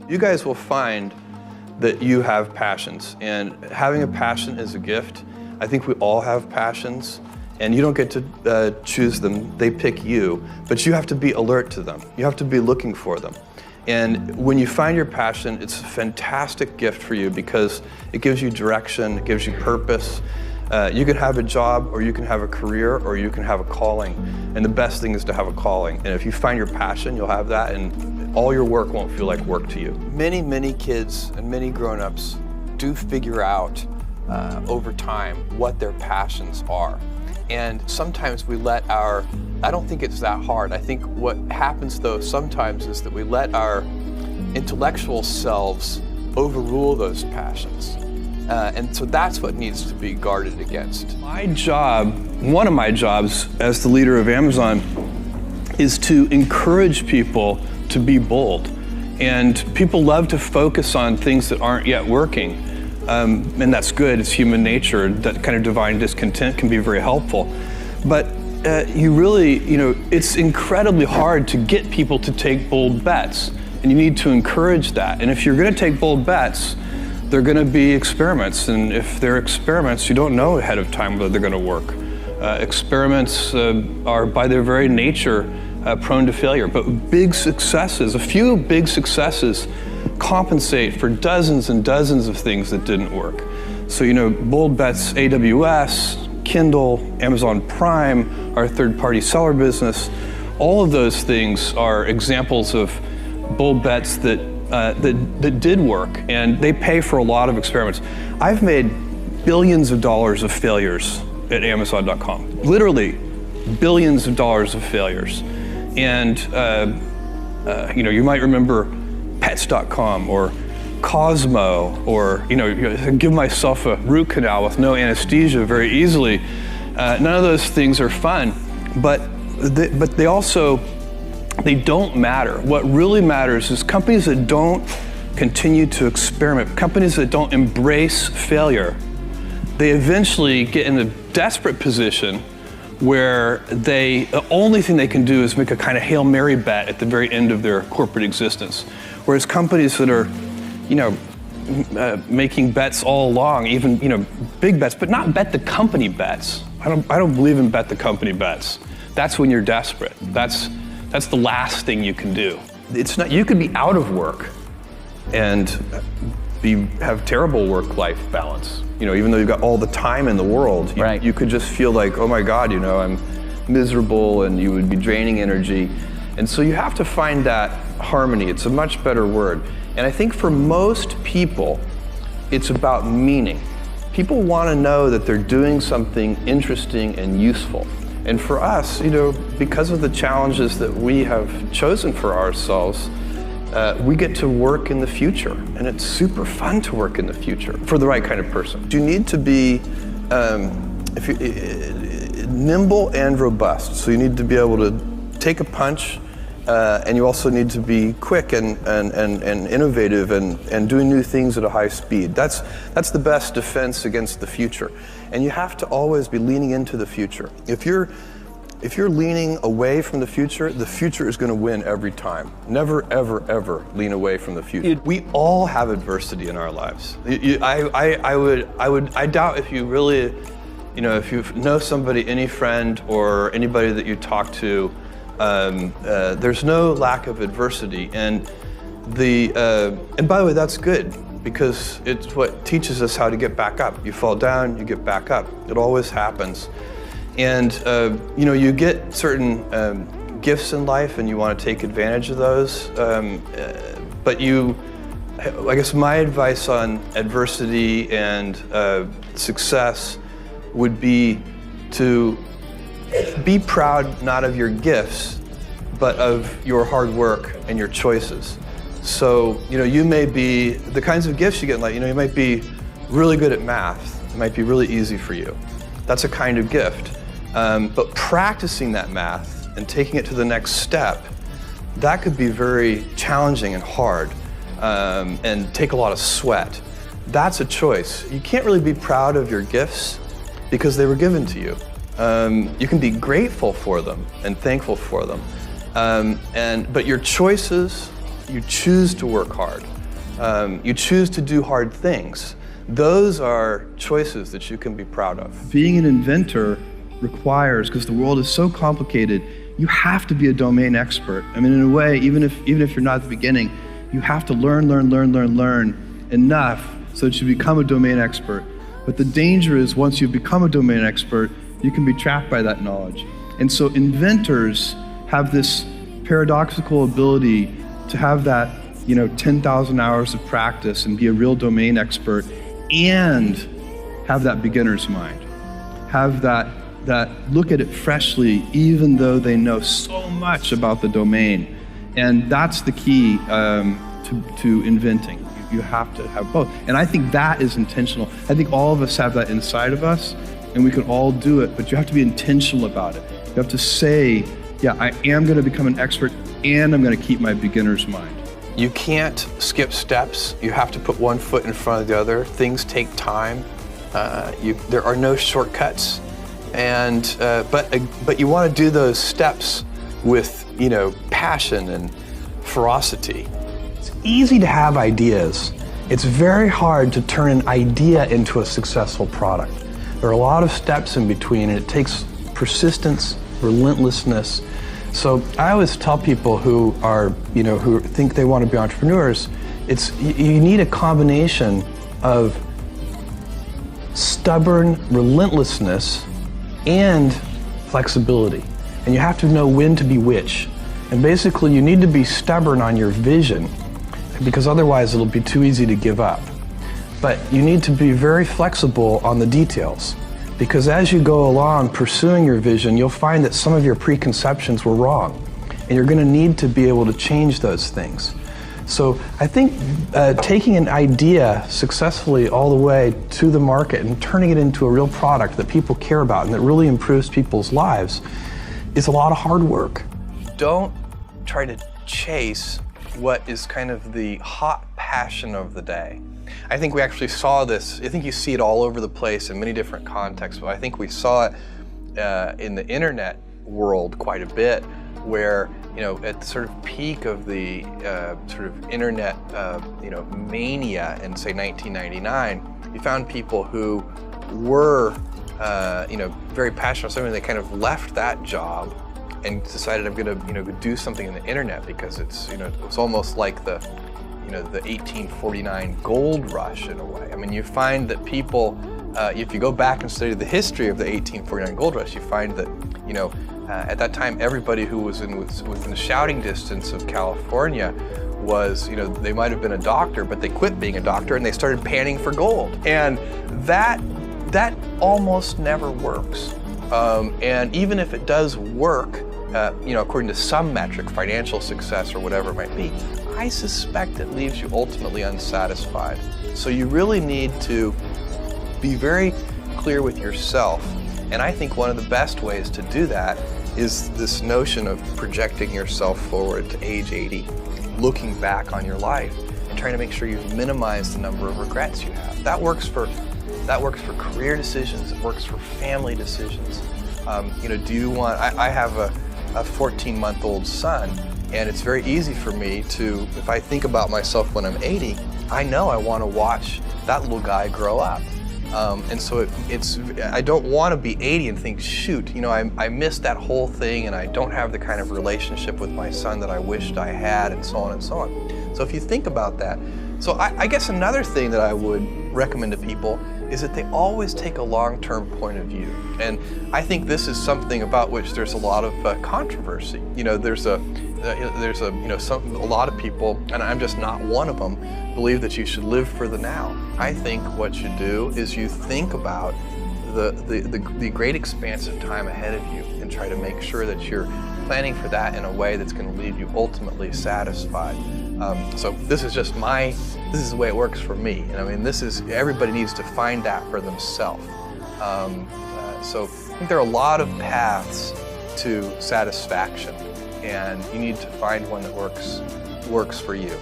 You guys will find that you have passions, and having a passion is a gift. I think we all have passions, and you don't get to choose them, they pick you, but you have to be alert to them. You have to be looking for them. And when you find your passion, it's a fantastic gift for you because it gives you direction, it gives you purpose. You can have a job, or you can have a career, or you can have a calling. And the best thing is to have a calling. And if you find your passion, you'll have that, and all your work won't feel like work to you. Many kids and many grown-ups do figure out over time what their passions are. And sometimes we let I don't think it's that hard. I think what happens though sometimes is that we let our intellectual selves overrule those passions. And so that's what needs to be guarded against. My job, one of my jobs as the leader of Amazon, is to encourage people to be bold. And people love to focus on things that aren't yet working. And that's good, it's human nature. That kind of divine discontent can be very helpful. But it's incredibly hard to get people to take bold bets. And you need to encourage that. And if you're gonna take bold bets, they're going to be experiments, and if they're experiments, you don't know ahead of time whether they're going to work. Experiments are by their very nature prone to failure, but big successes, a few big successes compensate for dozens and dozens of things that didn't work. So bold bets, AWS, Kindle, Amazon Prime, our third-party seller business, all of those things are examples of bold bets that did work, and they pay for a lot of experiments. I've made billions of dollars of failures at Amazon.com. Literally, billions of dollars of failures. And you might remember Pets.com or Cosmo, or give myself a root canal with no anesthesia very easily. None of those things are fun, but they don't matter. What really matters is companies that don't continue to experiment, companies that don't embrace failure, they eventually get in a desperate position where the only thing they can do is make a kind of Hail Mary bet at the very end of their corporate existence. Whereas companies that are, making bets all along, even, big bets, but not bet the company bets. I don't believe in bet the company bets. That's when you're desperate. That's the last thing you can do. It's not, you could be out of work and have terrible work-life balance. Even though you've got all the time in the world, you could just feel like, oh my God, I'm miserable, and you would be draining energy. And so you have to find that harmony. It's a much better word. And I think for most people, it's about meaning. People want to know that they're doing something interesting and useful. And for us, because of the challenges that we have chosen for ourselves, we get to work in the future, and it's super fun to work in the future for the right kind of person. You need to be nimble and robust. So you need to be able to take a punch, and you also need to be quick and innovative and doing new things at a high speed. That's the best defense against the future. And you have to always be leaning into the future. If you're leaning away from the future is going to win every time. Never, ever, ever lean away from the future. We all have adversity in our lives. I doubt if you really, if you know somebody, any friend or anybody that you talk to, there's no lack of adversity. And by the way, that's good, because it's what teaches us how to get back up. You fall down, you get back up. It always happens. And you get certain gifts in life, and you want to take advantage of those. But I guess my advice on adversity and success would be to be proud not of your gifts, but of your hard work and your choices. So, you may be, the kinds of gifts you get in life, you might be really good at math. It might be really easy for you. That's a kind of gift. But practicing that math and taking it to the next step, that could be very challenging and hard, and take a lot of sweat. That's a choice. You can't really be proud of your gifts because they were given to you. You can be grateful for them and thankful for them. But your choices, you choose to work hard. You choose to do hard things. Those are choices that you can be proud of. Being an inventor requires, because the world is so complicated, you have to be a domain expert. I mean, in a way, even if you're not at the beginning, you have to learn enough so that you become a domain expert. But the danger is once you become a domain expert, you can be trapped by that knowledge. And so inventors have this paradoxical ability to have that 10,000 hours of practice and be a real domain expert and have that beginner's mind. Have that look at it freshly even though they know so much about the domain. And that's the key to inventing. You have to have both. And I think that is intentional. I think all of us have that inside of us and we can all do it, but you have to be intentional about it. You have to say, yeah, I am going to become an expert and I'm going to keep my beginner's mind. You can't skip steps. You have to put one foot in front of the other. Things take time. There are no shortcuts. And but you want to do those steps with passion and ferocity. It's easy to have ideas. It's very hard to turn an idea into a successful product. There are a lot of steps in between, and it takes persistence, relentlessness. So I always tell people who are, who think they want to be entrepreneurs, you need a combination of stubborn relentlessness and flexibility. And you have to know when to be which. And basically you need to be stubborn on your vision because otherwise it'll be too easy to give up. But you need to be very flexible on the details because as you go along pursuing your vision, you'll find that some of your preconceptions were wrong. And you're going to need to be able to change those things. So I think taking an idea successfully all the way to the market and turning it into a real product that people care about and that really improves people's lives is a lot of hard work. Don't try to chase what is kind of the hot passion of the day. I think we actually saw this, I think you see it all over the place in many different contexts, but I think we saw it in the internet world quite a bit where, at the sort of peak of the sort of internet, mania in say 1999, you found people who were, very passionate about something. They kind of left that job and decided I'm going to, do something in the internet because it's, it's almost like the 1849 gold rush in a way. I mean, you find that people, if you go back and study the history of the 1849 gold rush, you find that, at that time, everybody who was within the shouting distance of California was, they might have been a doctor, but they quit being a doctor and they started panning for gold. And that almost never works. And even if it does work, according to some metric, financial success or whatever it might be, I suspect it leaves you ultimately unsatisfied. So you really need to be very clear with yourself. And I think one of the best ways to do that is this notion of projecting yourself forward to age 80, looking back on your life and trying to make sure you've minimized the number of regrets you have. That works for career decisions, it works for family decisions. Do you want, I have a 14-month-old son, and it's very easy for me to, if I think about myself when I'm 80, I know I want to watch that little guy grow up. And so I don't want to be 80 and think, shoot, I missed that whole thing and I don't have the kind of relationship with my son that I wished I had, and so on and so on. So if you think about that, so I guess another thing that I would recommend to people is that they always take a long-term point of view. And I think this is something about which there's a lot of controversy. There's a lot of people, and I'm just not one of them, believe that you should live for the now. I think what you do is you think about the great expanse of time ahead of you and try to make sure that you're planning for that in a way that's going to leave you ultimately satisfied. So this is just this is the way it works for me. And I mean, everybody needs to find that for themselves. So I think there are a lot of paths to satisfaction, and you need to find one that works for you.